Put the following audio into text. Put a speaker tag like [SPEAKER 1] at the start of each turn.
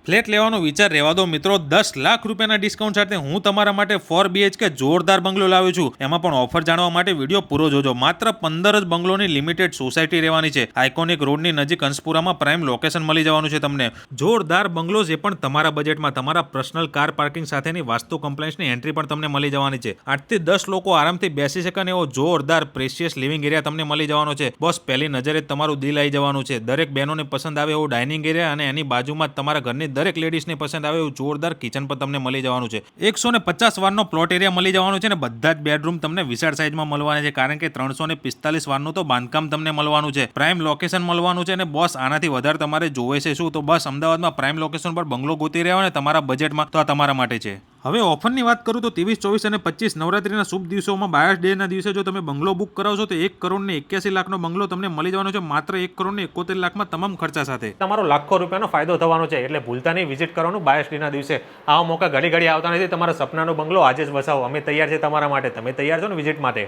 [SPEAKER 1] Flat લેવાનો વિચાર રહેવા દો મિત્રો, 10 લાખ રૂપિયાના ડિસ્કાઉન્ટ સાથે હું તમારા માટે 4 BHK જોરદાર બંગલો લાવ્યો છું. એમાં પણ ઓફર જાણવા માટે વિડીયો પૂરો જોજો. માત્ર 15 જ બંગલોની લિમિટેડ સોસાયટી રહેવાની છે. આઇકોનિક રોડની નજીક અંશપુરામાં પ્રાઇમ લોકેશન મળી જવાનું છે તમને. જોરદાર બંગલોઝ, એ પણ તમારા બજેટમાં. તમારા પર્સનલ કાર પાર્કિંગ સાથેની વાસ્તુ કમ્પ્લાયન્સની એન્ટ્રી પણ તમને મળી જવાની છે. 8 થી 10 લોકો આરામથી બેસી શકે એવો જોરદાર પ્રેશિયસ લિવિંગ એરિયા તમને મળી જવાનો છે. બોસ, પહેલી નજરે જ તમારું દિલ આવી જવાનું છે. દરેક બહેનોને પસંદ આવે એવું ડાઇનિંગ એરિયા અને એની બાજુમાં જ તમારા ઘરની દરેક લેડીઝને પસંદ આવે એવું જોરદાર કિચન પણ તમને મળી જવાનું છે. 150 વારનો પ્લોટ એરિયા મળી જવાનો છે અને બધા જ બેડરૂમ તમને વિશાળ સાઇઝમાં મળવાના છે, કારણ કે 345 વારનું તો બાંધકામ તમને મળવાનું છે. પ્રાઇમ લોકેશન મળવાનું છે અને બોસ, આનાથી વધારે તમારે જોવે છે શું? તો બસ, અમદાવાદમાં પ્રાઇમ લોકેશન પર બંગલો ગોતી રહ્યા હોય ને તમારા બજેટમાં, તો આ તમારા માટે છે. હવે ઓફરની વાત કરું તો 23, 24 અને 25 નવરાત્રીના શુભ દિવસોમાં બાયસ ડેના દિવસે જો તમે બંગલો બુક કરાવશો તો 1,81,00,000નો બંગલો તમને મળી જવાનો છે માત્ર 1,71,00,000માં તમામ ખર્ચા સાથે. તમારો લાખો રૂપિયાનો ફાયદો થવાનો છે, એટલે ભૂલતા નહીં વિઝિટ કરવાનું બાયસ ડેના દિવસે. આવા મોકા ઘડી ઘડી આવતા નથી. તમારા સપનાનો બંગલો આજે જ વસાવો. અમે તૈયાર છે તમારા માટે. તમે તૈયાર છો ને વિઝિટ માટે?